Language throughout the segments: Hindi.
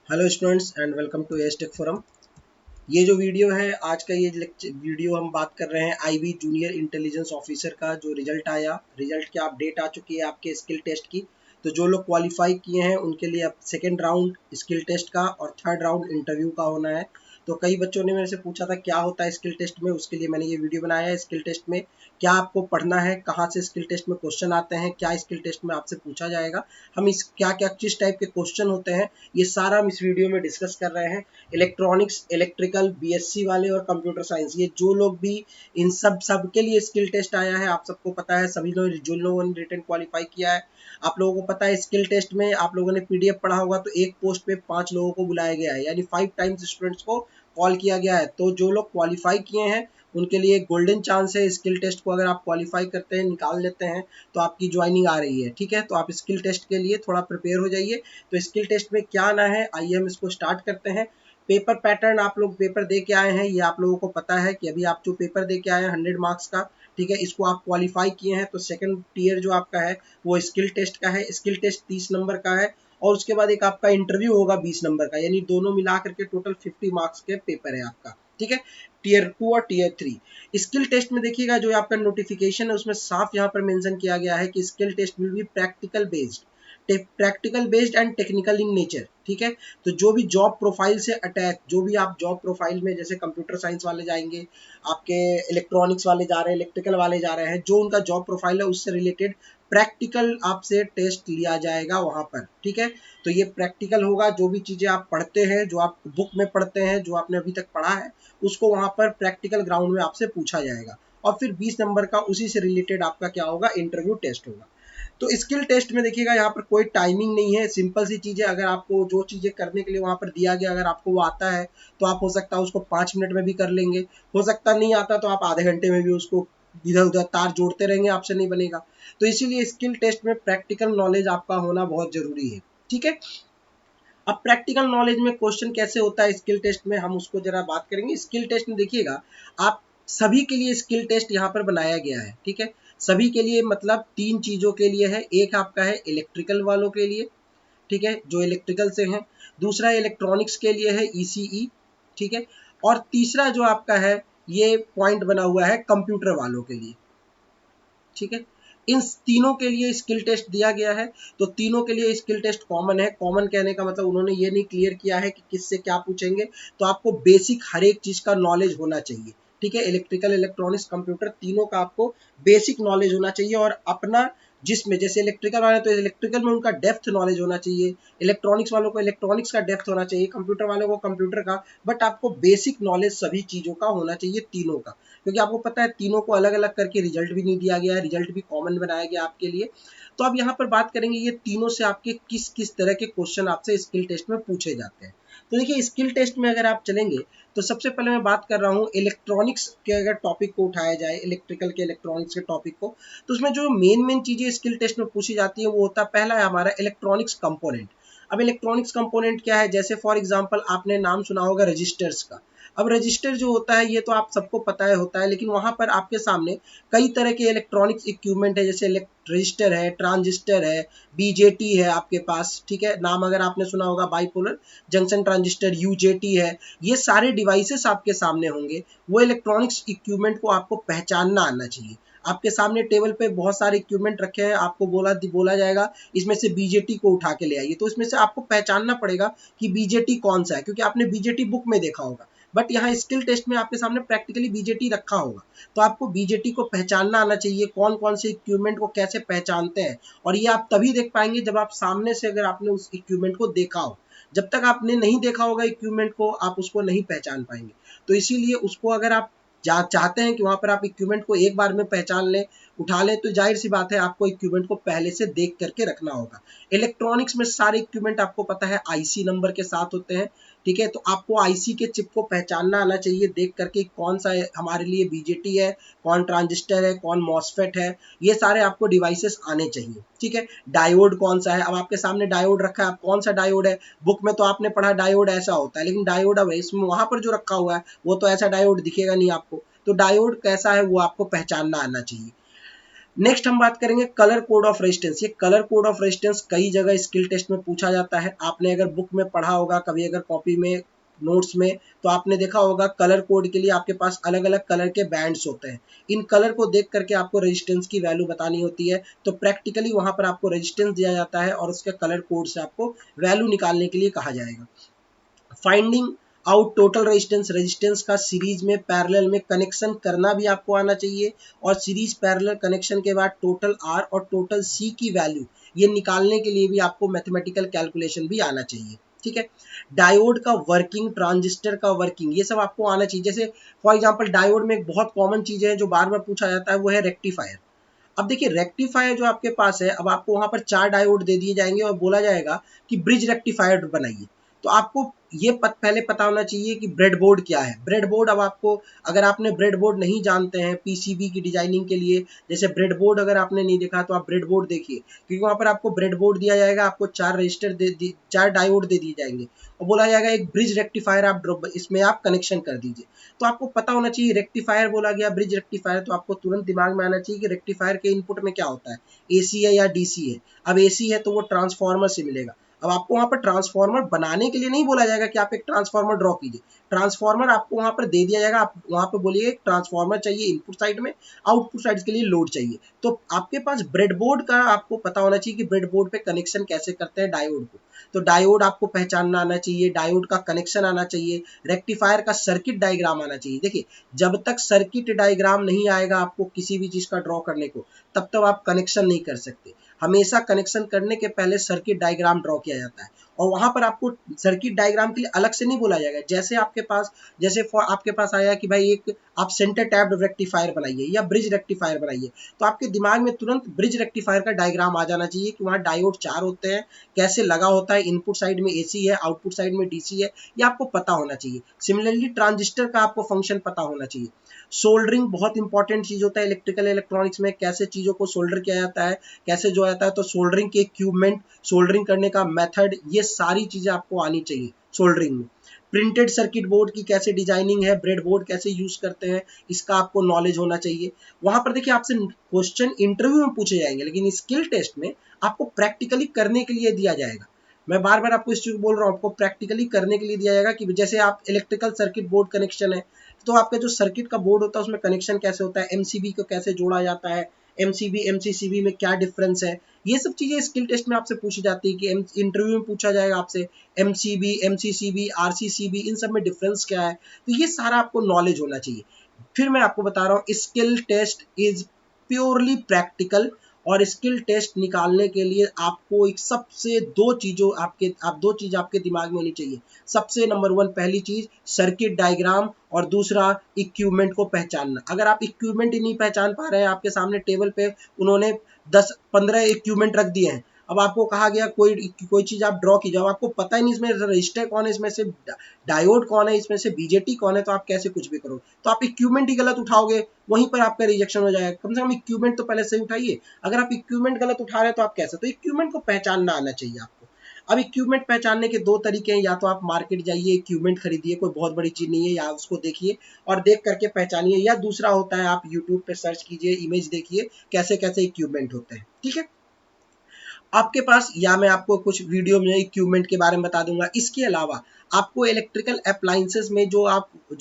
Hello students and welcome to S tech forum. ये जो वीडियो है आज का ये वीडियो हम बात कर रहे हैं आईबी जूनियर इंटेलिजेंस ऑफिसर का जो रिजल्ट की अपडेट आ चुकी है आपके स्किल टेस्ट की। तो जो लोग क्वालिफाई किए हैं उनके लिए अब सेकेंड राउंड स्किल टेस्ट का और थर्ड राउंड इंटरव्यू का होना है। तो कई बच्चों ने मेरे से पूछा था क्या होता है स्किल टेस्ट में, उसके लिए मैंने ये वीडियो बनाया है। स्किल टेस्ट में क्या आपको पढ़ना है, कहाँ से स्किल टेस्ट में क्वेश्चन आते हैं, क्या स्किल टेस्ट में आपसे पूछा जाएगा, हम इस क्या क्या किस टाइप के क्वेश्चन होते हैं, ये सारा हम इस वीडियो में डिस्कस कर रहे हैं। इलेक्ट्रॉनिक्स, इलेक्ट्रिकल, बीएससी वाले और कंप्यूटर साइंस, ये जो लोग भी इन सब के लिए स्किल टेस्ट आया है। आप सबको पता है, सभी लोग जो लोगों ने रिटन क्वालिफाई किया है, आप लोगों को पता है स्किल टेस्ट में आप लोगों ने पीडीएफ पढ़ा होगा तो एक पोस्ट पे 5 लोगों को बुलाया गया है, यानी 5 टाइम्स स्टूडेंट्स को कॉल किया गया है। तो जो लोग क्वालिफाई किए हैं उनके लिए गोल्डन चांस है। स्किल टेस्ट को अगर आप क्वालिफाई करते हैं, निकाल लेते हैं, तो आपकी ज्वाइनिंग आ रही है। ठीक है, तो आप स्किल टेस्ट के लिए थोड़ा प्रिपेयर हो जाइए। तो स्किल टेस्ट में क्या आना है, आइए हम इसको स्टार्ट करते हैं। पेपर पैटर्न, आप लोग पेपर दे के आए हैं, ये आप लोगों को पता है कि अभी आप जो पेपर दे के आए हैं 100 मार्क्स का, ठीक है, इसको आप क्वालिफाई किए हैं। तो सेकंड टीयर जो आपका है वो स्किल टेस्ट का है। स्किल टेस्ट 30 नंबर का है और उसके बाद एक आपका इंटरव्यू होगा 20 नंबर का, यानी दोनों मिला करके टोटल 50 मार्क्स के पेपर है आपका। ठीक है, टीयर 2 और टीयर 3। स्किल टेस्ट में देखिएगा जो आपका नोटिफिकेशन है उसमें साफ यहाँ पर मेंशन किया गया है कि skill test will be practical based and technical in nature. ठीक है, तो जो भी जॉब प्रोफाइल से अटैच, जो भी आप जॉब प्रोफाइल में, जैसे कंप्यूटर साइंस वाले जाएंगे, आपके इलेक्ट्रॉनिक्स वाले जा रहे हैं, इलेक्ट्रिकल वाले जा रहे हैं, जो उनका जॉब प्रोफाइल है उससे रिलेटेड प्रैक्टिकल आपसे टेस्ट लिया जाएगा वहां पर। ठीक है, तो ये प्रैक्टिकल होगा। जो भी चीजें आप पढ़ते हैं, जो आप बुक में पढ़ते हैं, जो आपने अभी तक पढ़ा है, उसको वहां पर प्रैक्टिकल ग्राउंड में आपसे पूछा जाएगा। और फिर 20 नंबर का उसी से रिलेटेड आपका क्या होगा, इंटरव्यू टेस्ट होगा। तो स्किल टेस्ट में देखिएगा यहाँ पर कोई टाइमिंग नहीं है, सिंपल सी चीज़ है। अगर आपको जो चीज़ें करने के लिए वहाँ पर दिया गया, अगर आपको वो आता है तो आप हो सकता है उसको 5 मिनट में भी कर लेंगे, हो सकता नहीं आता तो आप आधे घंटे में भी उसको इधर उधर तार जोड़ते रहेंगे, आपसे नहीं बनेगा। तो इसीलिए स्किल टेस्ट में प्रैक्टिकल नॉलेज आपका होना बहुत जरूरी है। ठीक है, अब प्रैक्टिकल नॉलेज में क्वेश्चन कैसे होता है स्किल टेस्ट में, हम उसको जरा बात करेंगे। स्किल टेस्ट में देखिएगा, आप सभी के लिए स्किल टेस्ट यहाँ पर बनाया गया है। ठीक है, सभी के लिए मतलब 3 चीजों के लिए है। एक आपका है इलेक्ट्रिकल वालों के लिए, ठीक है, जो इलेक्ट्रिकल से हैं। दूसरा इलेक्ट्रॉनिक्स के लिए है, ईसीई। ठीक है, और तीसरा जो आपका है, ये पॉइंट बना हुआ है कंप्यूटर वालों के लिए। ठीक है, इन तीनों के लिए स्किल टेस्ट दिया गया है। तो तीनों के लिए स्किल टेस्ट कॉमन है। कॉमन कहने का मतलब उन्होंने ये नहीं क्लियर किया है कि किससे क्या पूछेंगे। तो आपको बेसिक हर एक चीज का नॉलेज होना चाहिए। ठीक है, इलेक्ट्रिकल, इलेक्ट्रॉनिक्स, कंप्यूटर, तीनों का आपको बेसिक नॉलेज होना चाहिए। और अपना जिसमें, जैसे इलेक्ट्रिकल वाले तो इलेक्ट्रिकल में उनका डेप्थ नॉलेज होना चाहिए, इलेक्ट्रॉनिक्स वालों को इलेक्ट्रॉनिक्स का डेप्थ होना चाहिए, कंप्यूटर वालों को कंप्यूटर का। बट आपको बेसिक नॉलेज सभी चीजों का होना चाहिए, तीनों का। क्योंकि आपको पता है तीनों को अलग अलग करके रिजल्ट भी नहीं दिया गया है, रिजल्ट भी कॉमन बनाया गया आपके लिए। तो अब यहाँ पर बात करेंगे ये तीनों से आपके किस किस तरह के क्वेश्चन आपसे स्किल टेस्ट में पूछे जाते हैं। तो देखिए, स्किल टेस्ट में अगर आप चलेंगे तो सबसे पहले मैं बात कर रहा हूँ इलेक्ट्रॉनिक्स के। अगर टॉपिक को उठाया जाए, इलेक्ट्रिकल के, इलेक्ट्रॉनिक्स के टॉपिक को, तो उसमें जो मेन चीजें स्किल टेस्ट में पूछी जाती है वो होता है, पहला है हमारा इलेक्ट्रॉनिक्स कंपोनेंट। अब इलेक्ट्रॉनिक्स कंपोनेंट क्या है, जैसे फॉर एग्जांपल आपने नाम सुना होगा रजिस्टर्स का। अब रजिस्टर जो होता है ये तो आप सबको पता है होता है, लेकिन वहां पर आपके सामने कई तरह के इलेक्ट्रॉनिक्स इक्विपमेंट है, जैसे रजिस्टर है, ट्रांजिस्टर है, बीजेटी है आपके पास। ठीक है, नाम अगर आपने सुना होगा बाइपोलर जंक्शन ट्रांजिस्टर, यूजेटी है। ये सारे डिवाइसेस आपके सामने होंगे। वो इलेक्ट्रॉनिक्स इक्विपमेंट को आपको पहचानना आना चाहिए। आपके सामने टेबल पे बहुत सारे इक्विपमेंट रखे हैं, आपको बोला जाएगा इसमें से बीजेटी को उठा के ले आइए। तो इसमें से आपको पहचानना पड़ेगा कि बीजेटी कौन सा है, क्योंकि आपने बीजेटी बुक में देखा होगा, बट यहाँ स्किल टेस्ट में आपके सामने प्रैक्टिकली बीजेटी रखा होगा। तो आपको बीजेटी को पहचानना आना चाहिए, कौन कौन से इक्विपमेंट को कैसे पहचानते हैं। और ये आप तभी देख पाएंगे जब आप सामने से, अगर आपने उस इक्विपमेंट को देखा हो। जब तक आपने नहीं देखा होगा इक्विपमेंट को, आप उसको नहीं पहचान पाएंगे। तो इसीलिए उसको अगर आप चाहते हैं कि वहां पर आप इक्विपमेंट को एक बार में पहचान लें, उठा लें, तो जाहिर सी बात है आपको इक्विपमेंट को पहले से देख करके रखना होगा। इलेक्ट्रॉनिक्स में सारे इक्विपमेंट आपको पता है आईसी नंबर के साथ होते हैं। ठीक है, तो आपको आईसी के चिप को पहचानना आना चाहिए देख करके, कौन सा हमारे लिए बीजेटी है, कौन ट्रांजिस्टर है, कौन मॉसफेट है। ये सारे आपको डिवाइसेस आने चाहिए। ठीक है, डायोड कौन सा है, अब आपके सामने डायोड रखा है, अब कौन सा डायोड है। बुक में तो आपने पढ़ा डायोड ऐसा होता है, लेकिन डायोड अब इसमें वहां पर जो रखा हुआ है वो तो ऐसा डायोड दिखेगा नहीं आपको। तो डायोड कैसा है वो आपको पहचानना आना चाहिए। नेक्स्ट हम बात करेंगे कलर कोड ऑफ रेजिस्टेंस। ये कलर कोड ऑफ रेजिस्टेंस कई जगह स्किल टेस्ट में पूछा जाता है। आपने अगर बुक में पढ़ा होगा, कभी अगर कॉपी में, नोट्स में, तो आपने देखा होगा कलर कोड के लिए आपके पास अलग अलग कलर के बैंड्स होते हैं। इन कलर को देख करके आपको रेजिस्टेंस की वैल्यू बतानी होती है। तो प्रैक्टिकली वहां पर आपको रेजिस्टेंस दिया जाता है और उसके कलर कोड से आपको वैल्यू निकालने के लिए कहा जाएगा। Finding out total resistance, resistance का सीरीज में पैरेलल में कनेक्शन करना भी आपको आना चाहिए। और सीरीज पैरेलल कनेक्शन के बाद टोटल आर और टोटल सी की वैल्यू ये निकालने के लिए भी आपको मैथमेटिकल कैलकुलेशन भी आना चाहिए। ठीक है। डायोड का वर्किंग, ट्रांजिस्टर का वर्किंग, ये सब आपको आना चाहिए। जैसे फॉर एग्जांपल डायोड में एक बहुत कॉमन चीज है जो बार बार पूछा जाता है, वो है रेक्टिफायर। अब देखिए रेक्टिफायर जो आपके पास है, अब आपको वहां पर 4 डायोड दे दिए जाएंगे और बोला जाएगा कि ब्रिज रेक्टिफायर बनाइए। तो आपको ये पहले पता होना चाहिए कि ब्रेडबोर्ड क्या है। ब्रेडबोर्ड, अब आपको, अगर आपने ब्रेडबोर्ड नहीं जानते हैं पीसीबी की डिजाइनिंग के लिए, जैसे ब्रेडबोर्ड अगर आपने नहीं देखा तो आप ब्रेडबोर्ड देखिए, क्योंकि वहां पर आपको ब्रेडबोर्ड दिया जाएगा, आपको 4 रजिस्टर 4 डायोड दे दिए जाएंगे और बोला जाएगा एक ब्रिज रेक्टिफायर आप इसमें आप कनेक्शन कर दीजिए। तो आपको पता होना चाहिए रेक्टिफायर बोला गया, ब्रिज रेक्टिफायर, तो आपको तुरंत दिमाग में आना चाहिए कि रेक्टिफायर के इनपुट में क्या होता है, एसी है या डीसी है। अब एसी है तो वो ट्रांसफार्मर से मिलेगा। अब आपको वहां पर ट्रांसफार्मर बनाने के लिए नहीं बोला जाएगा कि आप एक ट्रांसफार्मर ड्रॉ कीजिए, ट्रांसफार्मर आपको वहां पर दे दिया जाएगा। आप वहां पर बोलिए एक ट्रांसफार्मर चाहिए इनपुट साइड में, आउटपुट साइड के लिए लोड चाहिए। तो आपके पास ब्रेडबोर्ड का आपको पता होना चाहिए कि ब्रेडबोर्ड पे कनेक्शन कैसे करते हैं डायोड को। तो डायोड आपको पहचानना आना चाहिए, डायोड का कनेक्शन आना चाहिए, रेक्टिफायर का सर्किट डायग्राम आना चाहिए। देखिए जब तक सर्किट डायग्राम नहीं आएगा आपको किसी भी चीज का ड्रॉ करने को, तब तक आप कनेक्शन नहीं कर सकते। हमेशा कनेक्शन करने के पहले सर्किट डायग्राम ड्रॉ किया जाता है और वहां पर आपको सर्किट डायग्राम के लिए अलग से नहीं बोला जाएगा। जैसे आपके पास, जैसे आपके पास आया कि भाई एक आप सेंटर टैप्ड रेक्टिफायर बनाइए या ब्रिज रेक्टिफायर बनाइए, तो आपके दिमाग में तुरंत ब्रिज रेक्टिफायर का डायग्राम आ जाना चाहिए कि वहां डायोड 4 होते हैं, कैसे लगा होता है, इनपुट साइड में एसी है, आउटपुट साइड में डीसी है, ये आपको पता होना चाहिए। सिमिलरली ट्रांजिस्टर का आपको फंक्शन पता होना चाहिए। सोल्डरिंग बहुत इंपॉर्टेंट चीज होता है इलेक्ट्रिकल इलेक्ट्रॉनिक्स में, कैसे चीजों को सोल्डर किया जाता है, कैसे जो आता है, तो सोल्डरिंग के इक्विपमेंट, सोल्डरिंग करने का मेथड, ये सारी चीजें आपको आनी चाहिए सोल्डरिंग में। प्रिंटेड सर्किट बोर्ड की कैसे डिजाइनिंग है, ब्रेड बोर्ड कैसे यूज करते हैं, इसका आपको नॉलेज होना चाहिए। वहां पर देखिए आपसे क्वेश्चन इंटरव्यू में पूछे जाएंगे, लेकिन स्किल टेस्ट में आपको प्रैक्टिकली करने के लिए दिया जाएगा। मैं बार बार आपको इस चीज बोल रहा हूँ, आपको प्रैक्टिकली करने के लिए दिया जाएगा कि जैसे आप इलेक्ट्रिकल सर्किट बोर्ड कनेक्शन है, तो आपका जो सर्किट का बोर्ड होता है उसमें कनेक्शन कैसे होता है, एमसीबी को कैसे जोड़ा जाता है, एमसीबी एमसीसीबी में क्या डिफरेंस है, ये सब चीजें स्किल टेस्ट में आपसे पूछी जाती है कि इंटरव्यू में पूछा जाएगा आपसे एमसीबी एमसीसीबी आरसीसीबी इन सब में डिफरेंस क्या है। तो ये सारा आपको नॉलेज होना चाहिए। फिर मैं आपको बता रहा हूँ skill test is purely practical, और स्किल टेस्ट निकालने के लिए आपको एक सबसे दो चीज आपके दिमाग में होनी चाहिए। सबसे नंबर 1 पहली चीज सर्किट डायग्राम, और दूसरा इक्विपमेंट को पहचानना। अगर आप इक्विपमेंट ही नहीं पहचान पा रहे हैं, आपके सामने टेबल पे उन्होंने 10-15 इक्विपमेंट रख दिए हैं, अब आपको कहा गया कोई चीज आप ड्रॉ कीजिए, अब आपको पता ही नहीं इसमें रजिस्टर कौन है, इसमें से डायोड कौन है, इसमें से बीजेटी कौन है, तो आप कैसे कुछ भी करोगे, तो आप इक्विपमेंट ही गलत उठाओगे, वहीं पर आपका रिजेक्शन हो जाएगा। कम से कम इक्विपमेंट तो पहले से उठाइए। अगर आप इक्विपमेंट गलत उठा रहे हैं तो आप कैसे, तो इक्विपमेंट को पहचानना आना चाहिए आपको। अब इक्विपमेंट पहचानने के 2 तरीके हैं, या तो आप मार्केट जाइए इक्विपमेंट खरीदिए, कोई बहुत बड़ी चीज नहीं है, या उसको देखिए और देख करके पहचानिए, या दूसरा होता है आप यूट्यूब पे सर्च कीजिए, इमेज देखिए कैसे कैसे इक्विपमेंट होते हैं। ठीक है, आपके पास, या मैं आपको कुछ वीडियो में इक्विपमेंट के बारे में बता दूंगा। इसके अलावा आपको इलेक्ट्रिकल अप्लायंसेस में जो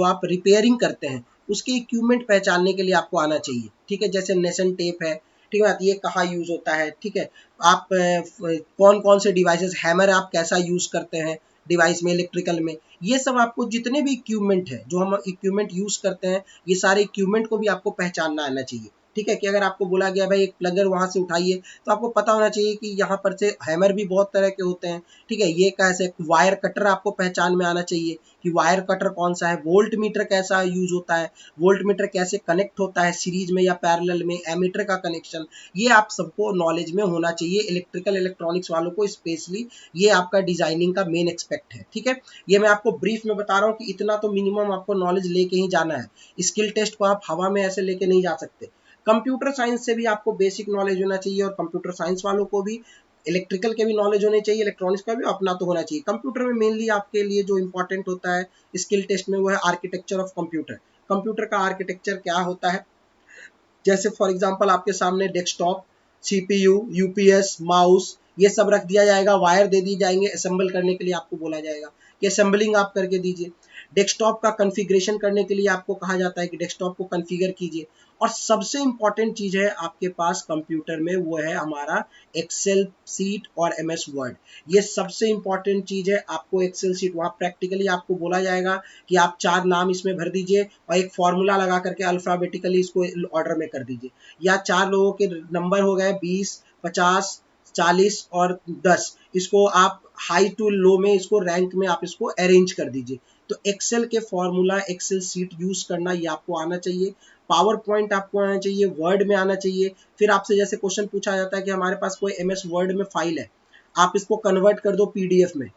आप रिपेयरिंग करते हैं उसके इक्विपमेंट पहचानने के लिए आपको आना चाहिए। ठीक है, जैसे नेशन टेप है, ठीक है, ये कहाँ यूज होता है, ठीक है, आप कौन कौन से डिवाइसेस, हैमर आप कैसा यूज करते हैं डिवाइस में, इलेक्ट्रिकल में, ये सब आपको जितने भी इक्विपमेंट है जो हम इक्विपमेंट यूज करते हैं, ये सारे इक्विपमेंट को भी आपको पहचानना आना चाहिए। ठीक है, कि अगर आपको बोला गया भाई एक प्लगर वहां से उठाइए, तो आपको पता होना चाहिए कि यहाँ पर से हैमर भी बहुत तरह के होते हैं। ठीक है, ये कैसे, वायर कटर आपको पहचान में आना चाहिए कि वायर कटर कौन सा है, वोल्ट मीटर कैसा यूज होता है, वोल्ट मीटर कैसे कनेक्ट होता है सीरीज में या पैरेलल में, एमीटर का कनेक्शन, ये आप सबको नॉलेज में होना चाहिए। इलेक्ट्रिकल इलेक्ट्रॉनिक्स वालों को स्पेशली ये आपका डिजाइनिंग का मेन एक्सपेक्ट है। ठीक है, ये मैं आपको ब्रीफ में बता रहा हूँ कि इतना तो मिनिमम आपको नॉलेज लेके ही जाना है। स्किल टेस्ट को आप हवा में ऐसे लेके नहीं जा सकते। कंप्यूटर साइंस से भी आपको बेसिक नॉलेज होना चाहिए, और कंप्यूटर साइंस वालों को भी इलेक्ट्रिकल के भी नॉलेज होने चाहिए, इलेक्ट्रॉनिक्स का भी अपना तो होना चाहिए। कंप्यूटर में मेनली आपके लिए जो इंपॉर्टेंट होता है स्किल टेस्ट में, वो है आर्किटेक्चर ऑफ कंप्यूटर। कंप्यूटर का आर्किटेक्चर क्या होता है, जैसे फॉर एग्जांपल आपके सामने डेस्कटॉप, सीपीयू, यूपीएस, माउस, ये सब रख दिया जाएगा, वायर दे दी जाएंगे, असेंबल करने के लिए आपको बोला जाएगा कि असेंबलिंग आप करके दीजिए। डेस्कटॉप का कॉन्फ़िगरेशन करने के लिए आपको कहा जाता है कि डेस्कटॉप को कॉन्फ़िगर कीजिए। और सबसे इंपॉर्टेंट चीज है आपके पास कंप्यूटर में, वो है हमारा एक्सेल सीट और एमएस वर्ड। ये सबसे इंपॉर्टेंट चीज है। आपको एक्सेल सीट वहां प्रैक्टिकली आपको बोला जाएगा कि आप 4 नाम इसमें भर दीजिए और एक फॉर्मूला लगा करके अल्फाबेटिकली इसको ऑर्डर में कर दीजिए, या 4 लोगों के नंबर हो गए 20, 50, 40 और 10, इसको आप हाई टू लो में, इसको रैंक में आप इसको अरेंज कर दीजिए। तो एक्सेल के फॉर्मूला, एक्सेल सीट यूज करना ये आपको आना चाहिए। पावर पॉइंट आपको आना चाहिए, वर्ड में आना चाहिए। फिर आपसे जैसे क्वेश्चन पूछा जाता है कि हमारे पास कोई एमएस वर्ड में फाइल है, आप इसको कन्वर्ट कर दो पीडीएफ में,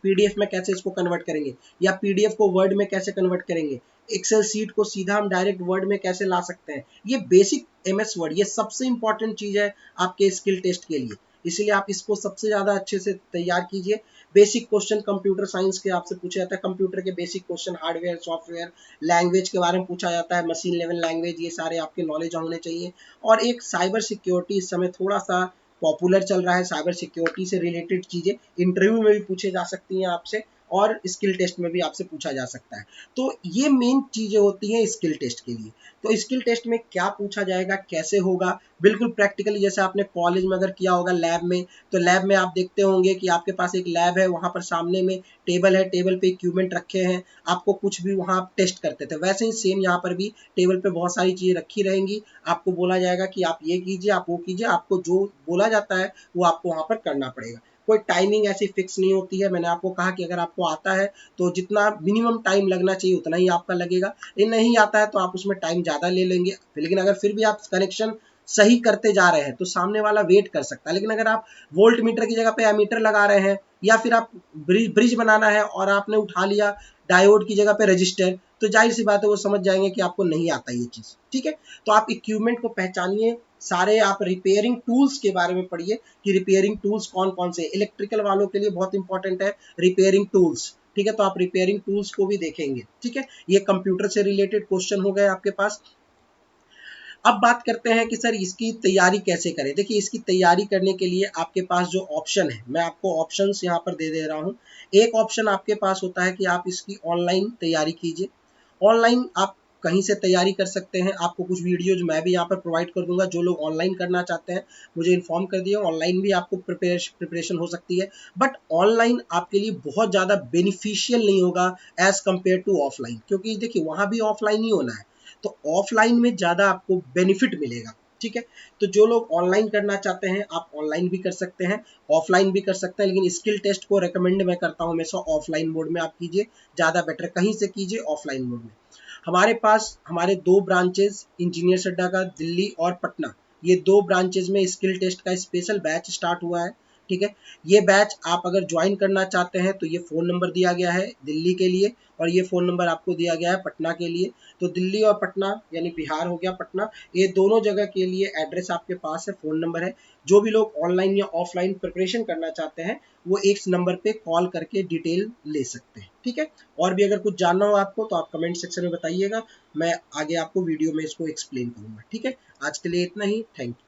पीडीएफ में कैसे इसको कन्वर्ट करेंगे, या पीडीएफ को वर्ड में कैसे कन्वर्ट करेंगे, एक्सेल सीट को सीधा हम डायरेक्ट वर्ड में कैसे ला सकते हैं। ये बेसिक एमएस वर्ड, ये सबसे इंपॉर्टेंट चीज है आपके स्किल टेस्ट के लिए, इसीलिए आप इसको सबसे ज्यादा अच्छे से तैयार कीजिए। बेसिक क्वेश्चन कंप्यूटर साइंस के आपसे पूछा जाता है, कंप्यूटर के basic question, hardware, software, language के बारे में पूछा जाता है, मशीन लेवल लैंग्वेज, ये सारे आपके नॉलेज होने चाहिए। और एक साइबर सिक्योरिटी इस समय थोड़ा सा पॉपुलर चल रहा है, साइबर सिक्योरिटी से रिलेटेड चीजें इंटरव्यू में भी पूछे जा सकती हैं आपसे, और स्किल टेस्ट में भी आपसे पूछा जा सकता है। तो ये मेन चीजें होती हैं स्किल टेस्ट के लिए। तो स्किल टेस्ट में क्या पूछा जाएगा, कैसे होगा, बिल्कुल प्रैक्टिकली जैसे आपने कॉलेज में अगर किया होगा लैब में, तो लैब में आप देखते होंगे कि आपके पास एक लैब है, वहां पर सामने में टेबल है, टेबल पे इक्विपमेंट रखे हैं, आपको कुछ भी वहां आप टेस्ट करते थे, वैसे ही सेम यहाँ पर भी टेबल पे बहुत सारी चीजें रखी रहेंगी। आपको बोला जाएगा कि आप ये कीजिए, आप वो कीजिए, आपको जो बोला जाता है वो आपको वहां पर करना पड़ेगा। कोई टाइमिंग ऐसी फिक्स नहीं होती है। मैंने आपको कहा कि अगर आपको आता है तो जितना मिनिमम टाइम लगना चाहिए उतना ही आपका लगेगा, ये नहीं आता है तो आप उसमें टाइम ज़्यादा ले लेंगे। लेकिन अगर फिर भी आप कनेक्शन सही करते जा रहे हैं तो सामने वाला वेट कर सकता है। लेकिन अगर आप वोल्ट मीटर की जगह पे एमीटर लगा रहे हैं, या फिर आप ब्रिज बनाना है और आपने उठा लिया डायोड की जगह पे रजिस्टर, तो जाहिर सी बात है वो समझ जाएंगे कि आपको नहीं आता ये चीज़। ठीक है, तो आप इक्विपमेंट को पहचानिए, सारे आप रिपेयरिंग टूल्स के बारे में पढ़िए कि रिपेयरिंग टूल्स कौन कौन से, इलेक्ट्रिकल वालों के लिए बहुत इंपॉर्टेंट है रिपेयरिंग टूल्स। ठीक है, तो आप रिपेयरिंग टूल्स को भी देखेंगे। ठीक है, ये कंप्यूटर से रिलेटेड क्वेश्चन हो गए आपके पास। अब बात करते हैं कि सर इसकी तैयारी कैसे करें। देखिए, इसकी तैयारी करने के लिए आपके पास जो ऑप्शन है, मैं आपको ऑप्शंस यहाँ पर दे रहा हूँ। एक ऑप्शन आपके पास होता है कि आप इसकी ऑनलाइन तैयारी कीजिए। ऑनलाइन आप कहीं से तैयारी कर सकते हैं। आपको कुछ वीडियोज मैं भी यहाँ पर प्रोवाइड कर दूंगा। जो लोग ऑनलाइन करना चाहते हैं मुझे इन्फॉर्म कर दिए, ऑनलाइन भी आपको प्रिपरेशन हो सकती है। बट ऑनलाइन आपके लिए बहुत ज़्यादा बेनिफिशियल नहीं होगा एज कम्पेयर टू ऑफलाइन, क्योंकि देखिए वहाँ भी ऑफलाइन ही होना है, तो ऑफलाइन में ज़्यादा आपको बेनिफिट मिलेगा। ठीक है, तो जो लोग ऑनलाइन करना चाहते हैं आप ऑनलाइन भी कर सकते हैं, ऑफलाइन भी कर सकते हैं, लेकिन स्किल टेस्ट को रिकमेंड मैं करता हूँ हमेशा ऑफलाइन मोड में आप कीजिए, ज़्यादा बेटर। कहीं से कीजिए ऑफलाइन मोड में। हमारे पास हमारे 2 ब्रांचेज इंजीनियर्स अड्डा का, दिल्ली और पटना, ये 2 ब्रांचेज में स्किल टेस्ट का स्पेशल बैच स्टार्ट हुआ है। ठीक है, ये बैच आप अगर ज्वाइन करना चाहते हैं तो ये फ़ोन नंबर दिया गया है दिल्ली के लिए, और ये फ़ोन नंबर आपको दिया गया है पटना के लिए। तो दिल्ली और पटना यानी बिहार हो गया पटना, ये दोनों जगह के लिए एड्रेस आपके पास है, फ़ोन नंबर है। जो भी लोग ऑनलाइन या ऑफलाइन प्रिपरेशन करना चाहते हैं वो एक नंबर पे कॉल करके डिटेल ले सकते हैं। ठीक है, और भी अगर कुछ जानना हो आपको तो आप कमेंट सेक्शन में बताइएगा, मैं आगे आपको वीडियो में इसको एक्सप्लेन करूंगा। ठीक है, आज के लिए इतना ही, थैंक यू।